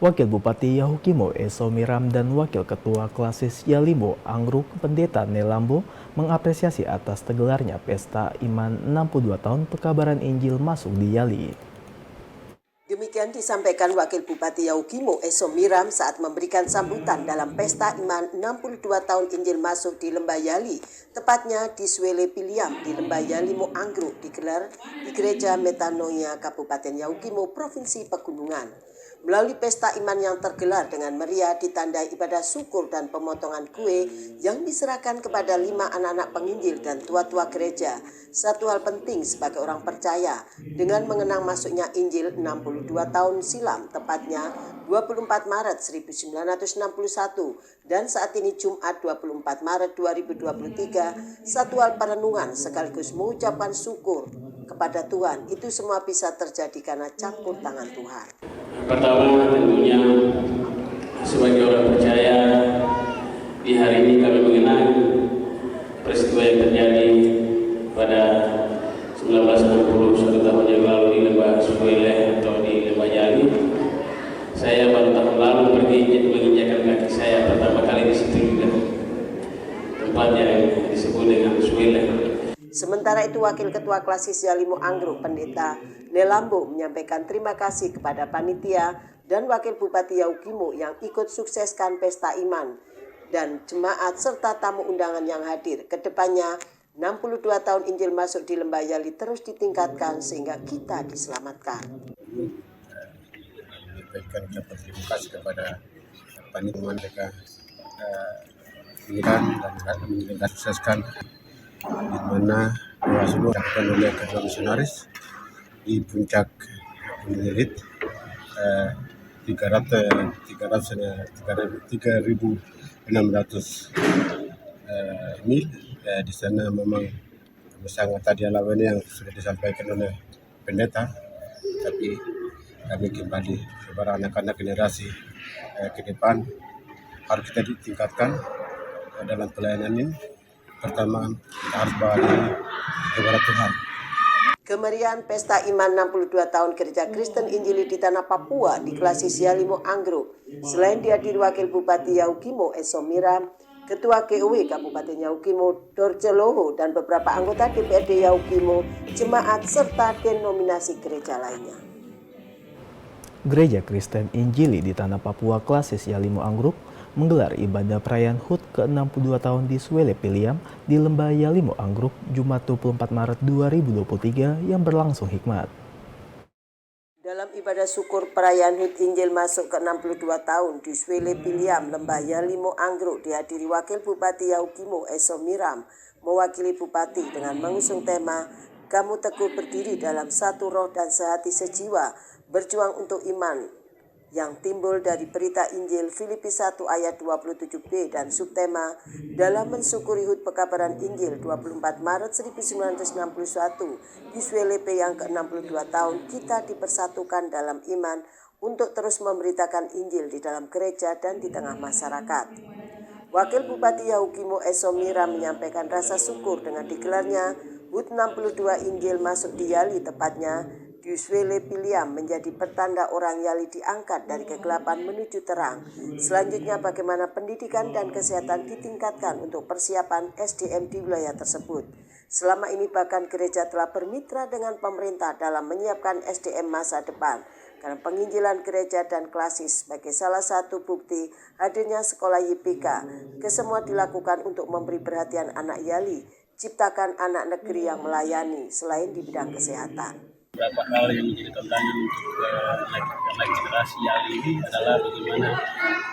Wakil Bupati Yahukimo Eso Miram dan Wakil Ketua Klasis Yalimo Angruk Pendeta Nelambo mengapresiasi atas tergelarnya Pesta Iman 62 tahun Pekabaran Injil masuk di Yali. Demikian disampaikan Wakil Bupati Yahukimo Eso Miram saat memberikan sambutan dalam Pesta Iman 62 tahun Injil masuk di Lembah Yali, tepatnya di Swele Piliam di Lembah Yalimo Angruk digelar di Gereja Metanoia Kabupaten Yahukimo Provinsi Pegunungan. Melalui pesta iman yang tergelar dengan meriah ditandai ibadah syukur dan pemotongan kue yang diserahkan kepada 5 anak-anak penginjil dan tua-tua gereja. Satu hal penting sebagai orang percaya dengan mengenang masuknya Injil 62 tahun silam, tepatnya 24 Maret 1961 dan saat ini Jumat 24 Maret 2023, satu hal perenungan sekaligus mengucapkan syukur kepada Tuhan. Itu semua bisa terjadi karena campur tangan Tuhan. Pertama tentunya sebagai orang percaya di hari ini kami mengenang peristiwa yang terjadi pada 1961 tahun yang lalu di Lembah Swele atau di Lembah Yali. Saya baru tahun lalu pergi menginjakan kaki saya pertama kali di situ juga, tempat yang disebut dengan Swele. Sementara itu, Wakil Ketua Klasis Yalimo Angruk Pendeta Nelambo menyampaikan terima kasih kepada panitia dan Wakil Bupati Yahukimo yang ikut sukseskan Pesta Iman dan jemaat serta tamu undangan yang hadir. Kedepannya 62 tahun Injil masuk di Lembah Yali terus ditingkatkan sehingga kita diselamatkan. Menyampaikan ucapan terima kasih kepada panitia mereka dan sukseskan di mana Bawaslu dilakukan oleh kedua misionaris di puncak Gunung Irit 3.600 mil. Di sana memang sangat tadi alamannya yang sudah disampaikan oleh pendeta, tapi kami kembali kepada anak-anak generasi ke depan harus kita ditingkatkan dalam pelayanan ini. Pertama, kita harus bawa diri kepada Tuhan. Kemeriahan Pesta Iman 62 tahun Gereja Kristen Injili di Tanah Papua di Klasis Yalimo Angruk. Selain dihadiri Wakil Bupati Yahukimo Eso Miram, Ketua GOW Kabupaten Yahukimo Dorce Loho dan beberapa anggota DPRD Yahukimo, jemaat serta denominasi gereja lainnya. Gereja Kristen Injili di Tanah Papua Klasis Yalimo Angruk menggelar ibadah perayaan HUT ke-62 tahun di Swele Piliam di Lembah Yalimo Angruk Jumat 24 Maret 2023 yang berlangsung hikmat. Dalam ibadah syukur perayaan HUT Injil masuk ke-62 tahun di Swele Piliam, Lembah Yalimo Angruk dihadiri Wakil Bupati Yahukimo Eso Miram mewakili Bupati dengan mengusung tema Kamu teguh berdiri dalam satu roh dan sehati sejiwa berjuang untuk iman yang timbul dari berita Injil Filipi 1 ayat 27b dan subtema dalam mensyukuri HUT Pekabaran Injil 24 Maret 1961 di Swele yang ke-62 tahun kita dipersatukan dalam iman untuk terus memberitakan Injil di dalam gereja dan di tengah masyarakat. Wakil Bupati Yahukimo Eso Miram menyampaikan rasa syukur dengan digelarnya HUT 62 Injil masuk di Yali, tepatnya di Swele Piliam menjadi pertanda orang Yali diangkat dari kegelapan menuju terang. Selanjutnya bagaimana pendidikan dan kesehatan ditingkatkan untuk persiapan SDM di wilayah tersebut. Selama ini bahkan gereja telah bermitra dengan pemerintah dalam menyiapkan SDM masa depan. Karena penginjilan gereja dan klasis sebagai salah satu bukti hadirnya sekolah YPK. Kesemua dilakukan untuk memberi perhatian anak Yali, ciptakan anak negeri yang melayani selain di bidang kesehatan. Beberapa hal yang menjadi tantangan untuk anak generasi Yali ini adalah bagaimana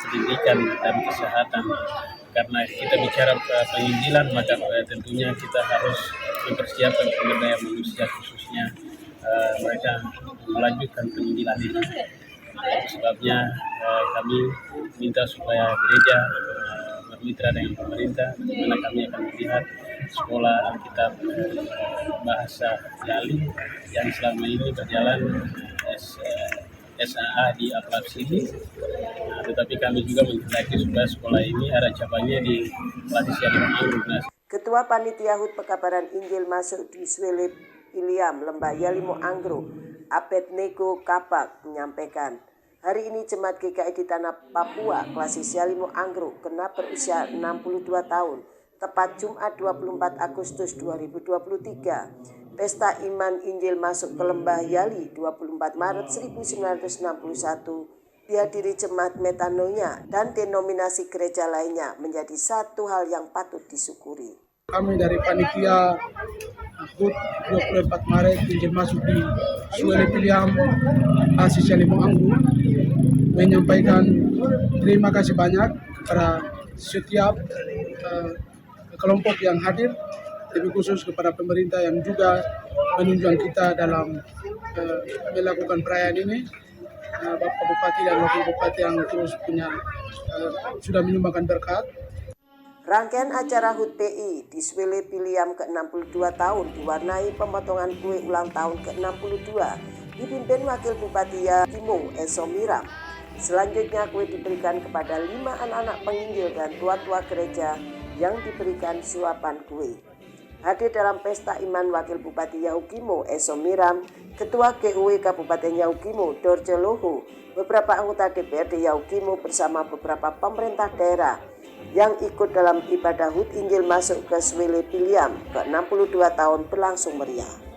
pendidikan dan kesehatan. Karena kita bicara penginjilan, maka tentunya kita harus mempersiapkan sumber daya manusia, khususnya mereka melanjutkan penginjilan ini. Itu sebabnya kami minta supaya gereja bermitra dengan pemerintah, di mana kami akan melihat sekolah Alkitab bahasa Yali yang selama ini berjalan SAA di Aplab sini. Tetapi kami juga menghendaki supaya sekolah ini ada cabangnya di Klasis Yalimo Angruk. Ketua Panitia HUT Pekabaran Injil masuk di Swele Piliam, Lembah Yalimo Angruk, Abednego Kabak menyampaikan Hari ini Jemaat GKI di Tanah Papua Klasis Yalimo Anggruk genap berusia 62 tahun, tepat Jumat 24 Agustus 2023. Pesta Iman Injil masuk ke Lembah Yali 24 Maret 1961 dihadiri jemaat metanoia dan denominasi gereja lainnya menjadi satu hal yang patut disyukuri. Kami dari panitia HUT 24 Maret Injil masuk di Suele Piliam Klasis Yalimo Anggruk menyampaikan terima kasih banyak kepada setiap kelompok yang hadir, lebih khusus kepada pemerintah yang juga menunjukkan kita dalam melakukan perayaan ini. Bapak Bupati dan Wakil Bupati yang terus sudah menyumbangkan berkat. Rangkaian acara HUT PI di Suele Piliam ke-62 tahun diwarnai pemotongan kue ulang tahun ke-62 dipimpin Wakil Bupati Yaukimo Eso Miram. Selanjutnya kue diberikan kepada 5 anak-anak penginjil dan tua-tua gereja yang diberikan suapan kue. Hadir dalam pesta iman Wakil Bupati Yaukimo Eso Miram, Ketua GUW Kabupaten Yaukimo Dorje Loho, beberapa anggota DPRD Yaukimo bersama beberapa pemerintah daerah yang ikut dalam ibadah HUT Injil masuk ke Suele Piliam ke-62 tahun berlangsung meriah.